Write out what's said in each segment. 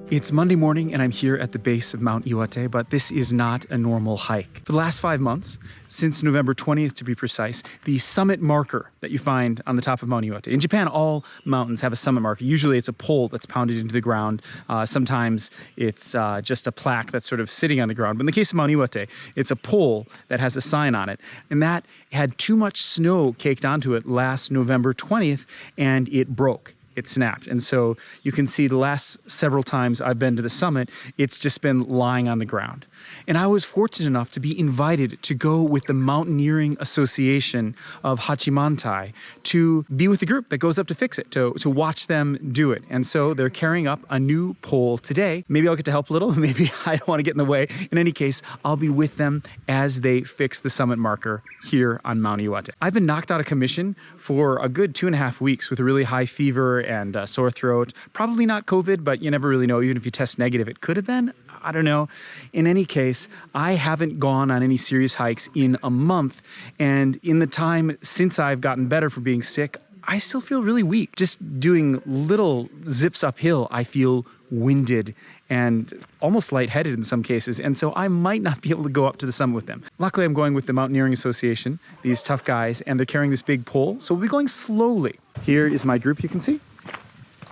It's Monday morning and I'm here at the base of Mount Iwate, but this is not a normal hike. For the last 5 months, since November 20th to be precise, the summit marker that you find on the top of Mount Iwate. In Japan, all mountains have a summit marker. Usually it's a pole that's pounded into the ground. Sometimes it's just a plaque that's sort of sitting on the ground. But in the case of Mount Iwate, it's a pole that has a sign on it. And that had too much snow caked onto it last November 20th and it broke. It snapped. And so you can see the last several times I've been to the summit, it's just been lying on the ground. And I was fortunate enough to be invited to go with the Mountaineering Association of Hachimantai to be with the group that goes up to fix it, to watch them do it. And so they're carrying up a new pole today. Maybe I'll get to help a little, maybe I don't want to get in the way. In any case, I'll be with them as they fix the summit marker here on Mount Iwate. I've been knocked out of commission for a good 2.5 weeks with a really high fever and sore throat. Probably not COVID, but you never really know. Even if you test negative, it could have been. I don't know. In any case, I haven't gone on any serious hikes in a month. And in the time since I've gotten better from being sick, I still feel really weak. Just doing little zips uphill, I feel winded and almost lightheaded in some cases. And so I might not be able to go up to the summit with them. Luckily, I'm going with the Mountaineering Association, these tough guys, and they're carrying this big pole. So we'll be going slowly. Here is my group, you can see.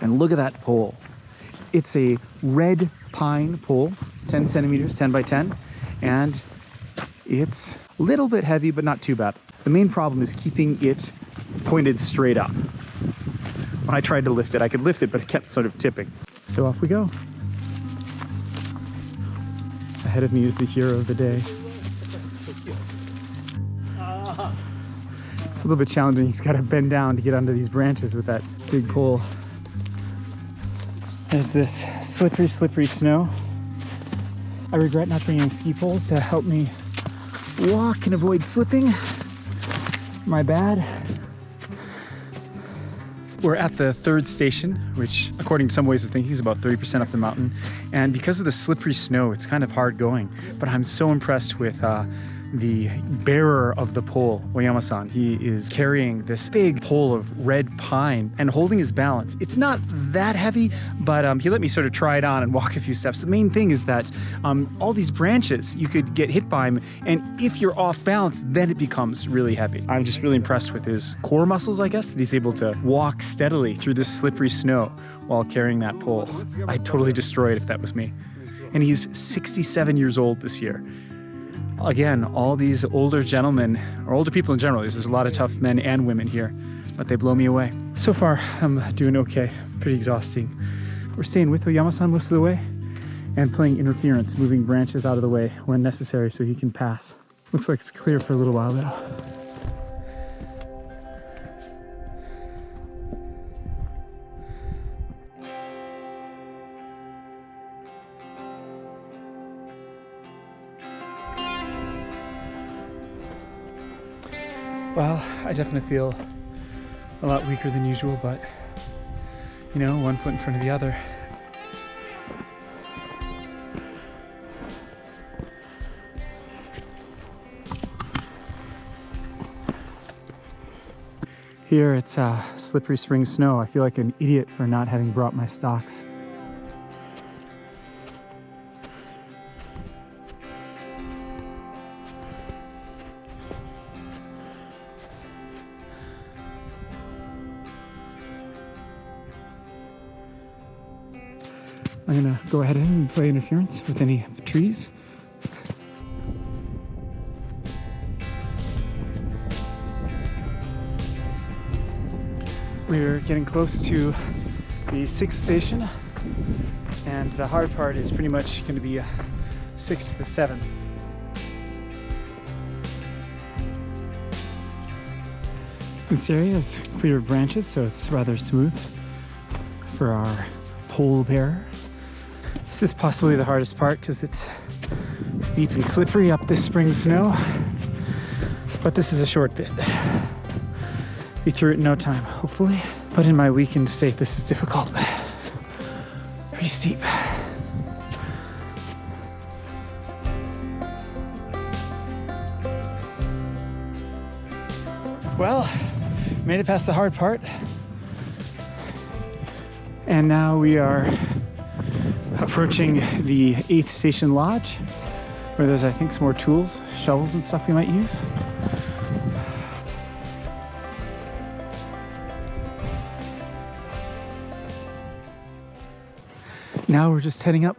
And look at that pole. It's a red pine pole, 10 centimeters, 10 by 10. And it's a little bit heavy, but not too bad. The main problem is keeping it pointed straight up. When I tried to lift it, I could lift it, but it kept sort of tipping. So off we go. Ahead of me is the hero of the day. It's a little bit challenging. He's got to bend down to get under these branches with that big pole. There's this slippery, slippery snow. I regret not bringing ski poles to help me walk and avoid slipping. My bad. We're at the third station, which according to some ways of thinking is about 30% up the mountain. And because of the slippery snow, it's kind of hard going. But I'm so impressed with the bearer of the pole, Oyama-san. He is carrying this big pole of red pine and holding his balance. It's not that heavy, but he let me sort of try it on and walk a few steps. The main thing is that all these branches, you could get hit by them, and if you're off balance, then it becomes really heavy. I'm just really impressed with his core muscles, I guess, that he's able to walk steadily through this slippery snow while carrying that pole. I'd totally destroy it if that was me. And he's 67 years old this year. Again, all these older gentlemen, or older people in general, there's a lot of tough men and women here, but they blow me away. So far, I'm doing okay. Pretty exhausting. We're staying with Oyama-san most of the way and playing interference, moving branches out of the way when necessary so he can pass. Looks like it's clear for a little while though. Well, I definitely feel a lot weaker than usual, but you know, one foot in front of the other. Here it's slippery spring snow. I feel like an idiot for not having brought my stocks. I'm gonna go ahead and play interference with any trees. We're getting close to the 6th station, and the hard part is pretty much gonna be 6 to the 7th. This area is clear of branches, so it's rather smooth for our pole bearer. This is possibly the hardest part because it's steep and slippery up this spring snow, but this is a short bit. Be through it in no time, hopefully. But in my weakened state, this is difficult. Pretty steep. Well, made it past the hard part. And now we are Approaching the 8th station lodge, where there's, I think, some more tools, shovels and stuff we might use. Now we're just heading up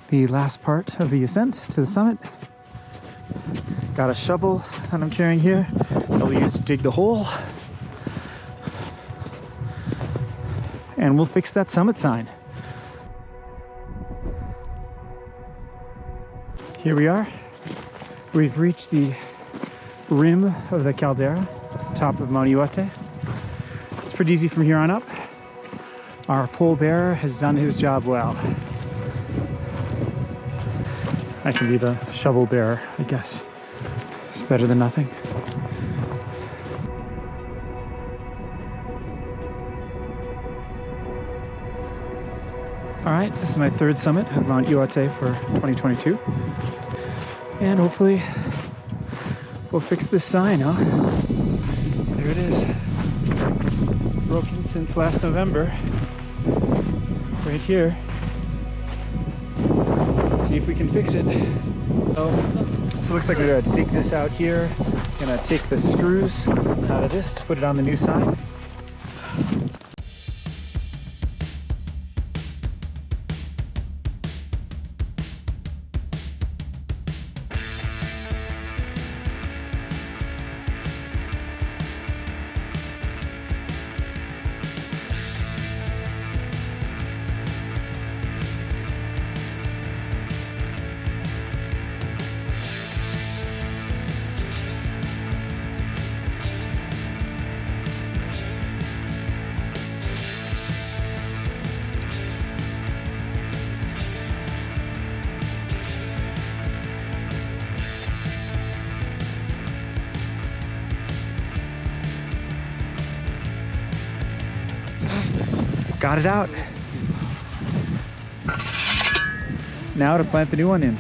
the last part of the ascent to the summit. Got a shovel that I'm carrying here that we'll use to dig the hole. And we'll fix that summit sign. Here we are. We've reached the rim of the caldera, top of Mount Iwate. It's pretty easy from here on up. Our pole bearer has done his job well. I can be the shovel bearer, I guess. It's better than nothing. All right, this is my 3rd summit of Mount Iwate for 2022. And hopefully we'll fix this sign, huh? There it is. Broken since last November. Right here. See if we can fix it. So it looks like we're gonna dig this out here. Gonna take the screws out of this to put it on the new sign. Got it out. Now to plant the new one in.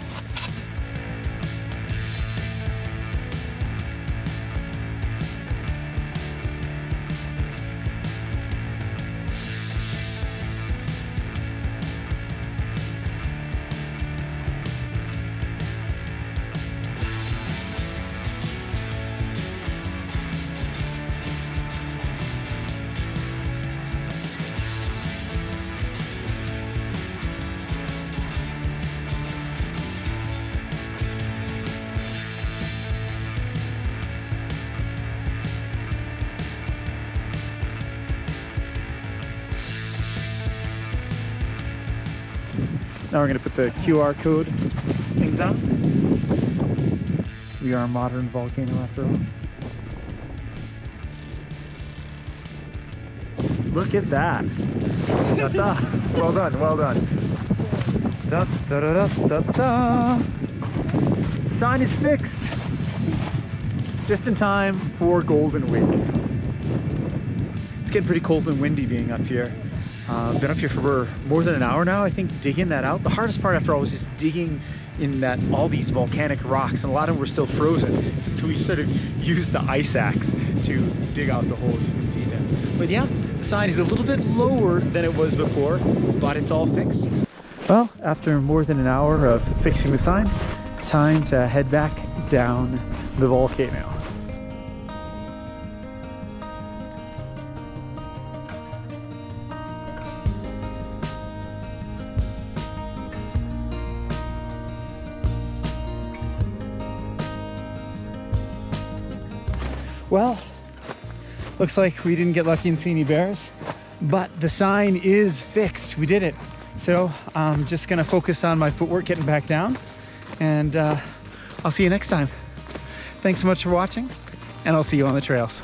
Now we're going to put the QR code things on. We are a modern volcano after all. Look at that. Ta-ta. Well done, well done. Da, da, da, da, da, da. Sign is fixed. Just in time for Golden Week. It's getting pretty cold and windy being up here. Been up here for more than an hour now, I think, digging that out. The hardest part after all was just digging in all these volcanic rocks, and a lot of them were still frozen. And so we sort of used the ice axe to dig out the holes, you can see there. But yeah, the sign is a little bit lower than it was before, but it's all fixed. Well, after more than an hour of fixing the sign, time to head back down the volcano. Well, looks like we didn't get lucky and see any bears, but the sign is fixed. We did it. So I'm just gonna focus on my footwork getting back down, and I'll see you next time. Thanks so much for watching, and I'll see you on the trails.